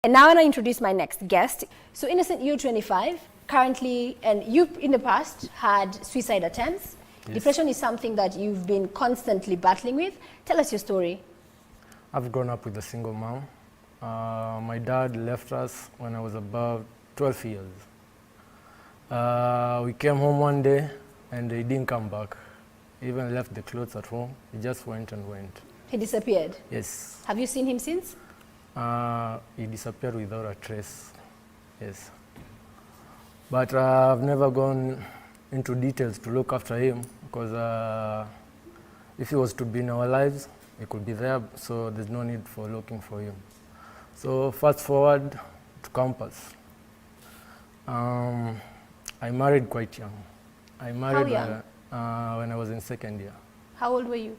And now I want to introduce my next guest. So Innocent, you're 25 currently, and you've in the past had suicide attempts. Yes. Depression is something that you've been constantly battling with. Tell us your story. I've grown up with a single mom. My dad left us when I was about 12 years. We came home one day and he didn't come back. He even left the clothes at home. He just went and went. He disappeared? Yes. Have you seen him since? He disappeared without a trace, yes. But I've never gone into details to look after him because if he was to be in our lives, he could be there, so there's no need for looking for him. So fast forward to campus. I married quite young. I married How young? When I was in second year. How old were you?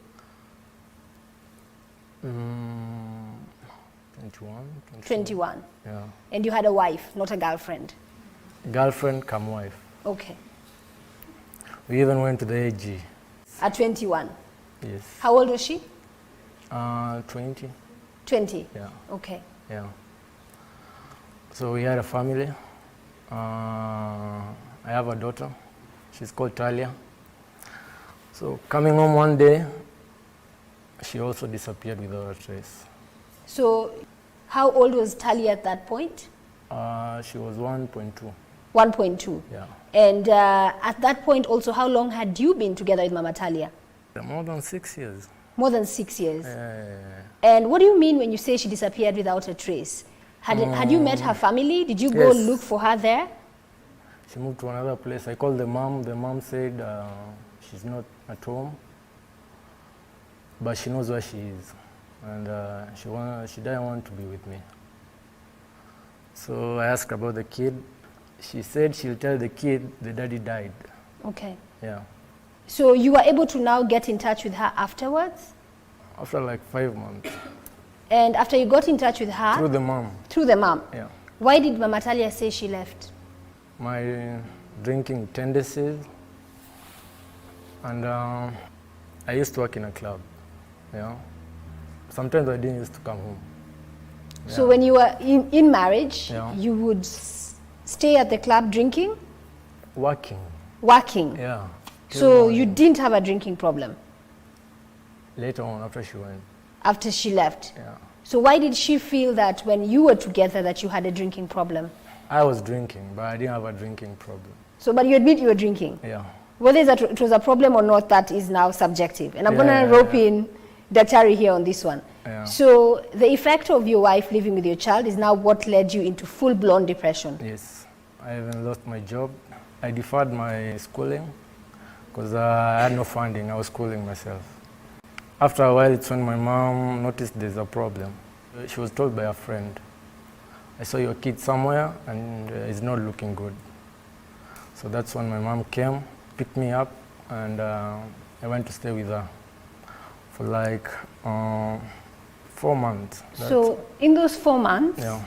21. Yeah. And you had a wife, not a girlfriend? Girlfriend come wife. Okay. We even went to the AG. At 21? Yes. How old was she? 20. 20? Yeah. Okay. Yeah. So we had a family. I have a daughter. She's called Talia. So coming home one day, she also disappeared without a trace. So how old was Talia at that point? She was 1.2. 1.2? Yeah. And at that point also, how long had you been together with Mama Talia? More than 6 years. More than 6 years? Yeah. And what do you mean when you say she disappeared without a trace? Had you met her family? Did you go Yes. look for her there? She moved to another place. I called the mom. The mom said she's not at home, but she knows where she is. And she didn't want to be with me. So I asked about the kid. She said she'll tell the kid the daddy died. Okay. Yeah. So you were able to now get in touch with her afterwards? After like 5 months. And after you got in touch with her? Through the mom. Through the mom? Yeah. Why did Mama Talia say she left? My drinking tendencies. And I used to work in a club. Yeah. Sometimes I didn't used to come home. Yeah. So when you were in marriage, Yeah. you would stay at the club drinking? Working. Working? Yeah. So you didn't have a drinking problem? Later on, after she went. After she left? Yeah. So why did she feel that when you were together that you had a drinking problem? I was drinking, but I didn't have a drinking problem. So, but you admit you were drinking? Yeah. Whether it was a problem or not, that is now subjective. And I'm going to rope in Daktari here on this one. Yeah. So the effect of your wife living with your child is now what led you into full-blown depression? Yes. I even lost my job. I deferred my schooling because I had no funding. I was schooling myself. After a while, it's when my mom noticed there's a problem. She was told by a friend, I saw your kid somewhere and it's not looking good. So that's when my mom came, picked me up, and I went to stay with her for like 4 months. So in those 4 months, Yeah.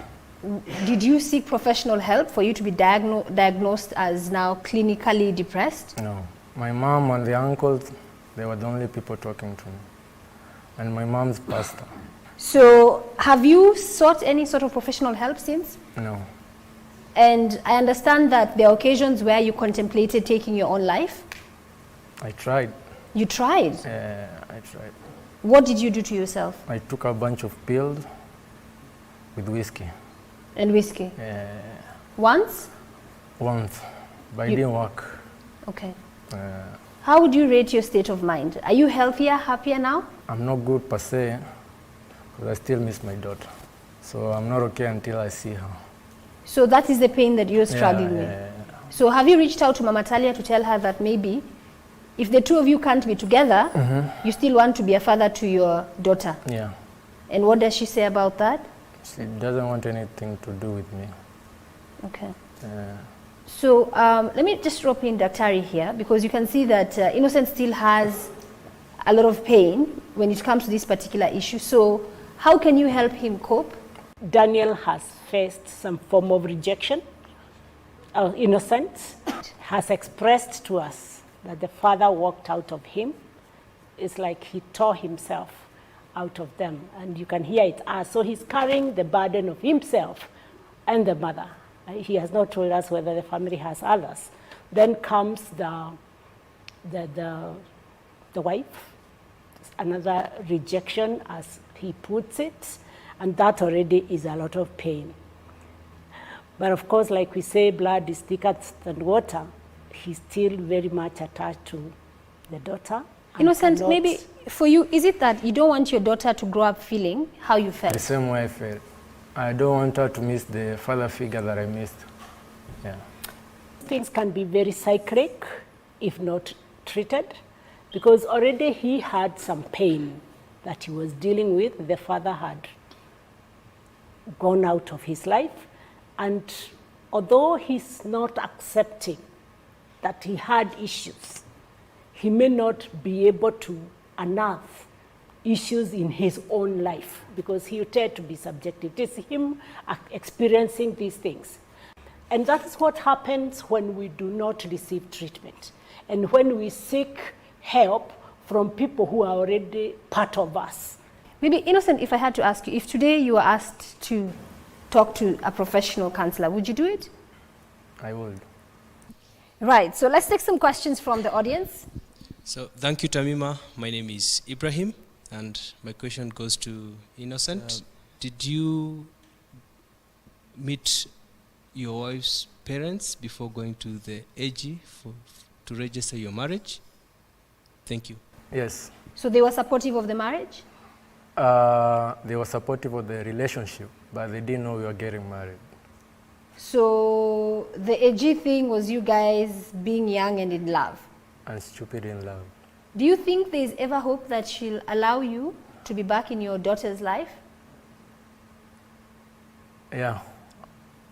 did you seek professional help for you to be diagnosed as now clinically depressed? No. My mom and the uncles, they were the only people talking to me. And my mom's pastor. So have you sought any sort of professional help since? No. And I understand that there are occasions where you contemplated taking your own life. I tried. You tried? I tried. What did you do to yourself? I took a bunch of pills with whiskey. And whiskey? Once? Once, but it didn't work. Okay. Uh, How would you rate your state of mind? Are you healthier, happier now? I'm not good per se, because I still miss my daughter. So I'm not okay until I see her. So that is the pain that you're struggling with. So have you reached out to Mama Talia to tell her that maybe if the two of you can't be together, you still want to be a father to your daughter? Yeah. And what does she say about that? She doesn't want anything to do with me. Okay. So let me just drop in Daktari here, because you can see that Innocent still has a lot of pain when it comes to this particular issue. So how can you help him cope? Daniel has faced some form of rejection. Innocent has expressed to us that the father walked out of him. It's like he tore himself out of them. And you can hear it. So he's carrying the burden of himself and the mother. He has not told us whether the family has others. Then comes the wife, another rejection, as he puts it, and that already is a lot of pain. But of course, like we say, blood is thicker than water. He's still very much attached to the daughter. Innocent, cannot- maybe for you, is it that you don't want your daughter to grow up feeling how you felt? The same way I felt. I don't want her to miss the father figure that I missed. Yeah. Things can be very cyclic if not treated, because already he had some pain that he was dealing with. The father had gone out of his life, and although he's not accepting that he had issues, he may not be able to unearth issues in his own life because he tend to be subjective. It is him experiencing these things. And that is what happens when we do not receive treatment and when we seek help from people who are already part of us. Maybe, Innocent, if I had to ask you, if today you were asked to talk to a professional counselor, would you do it? I would. Right, so let's take some questions from the audience. So thank you, Tamima. My name is Ibrahim, and my question goes to Innocent. Did you meet your wife's parents before going to the AG to register your marriage? Thank you. Yes. So they were supportive of the marriage? They were supportive of the relationship, but they didn't know we were getting married. So the AG thing was you guys being young and in love. And stupid in love. Do you think there's ever hope that she'll allow you to be back in your daughter's life? Yeah,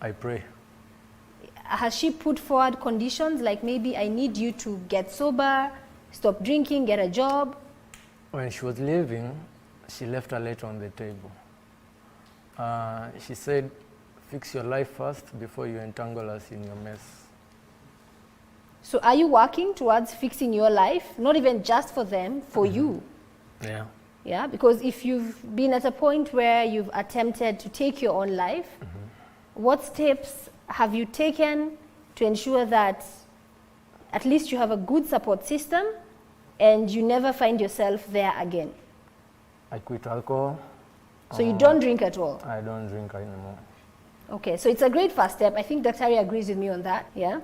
I pray. Has she put forward conditions like maybe I need you to get sober, stop drinking, get a job? When she was leaving, she left a letter on the table. She said, fix your life first before you entangle us in your mess. So are you working towards fixing your life, not even just for them, for you? Yeah. Yeah, because if you've been at a point where you've attempted to take your own life, what steps have you taken to ensure that at least you have a good support system and you never find yourself there again? I quit alcohol. So you don't drink at all? I don't drink anymore. Okay, so it's a great first step. I think Dr. Ari agrees with me on that, yeah?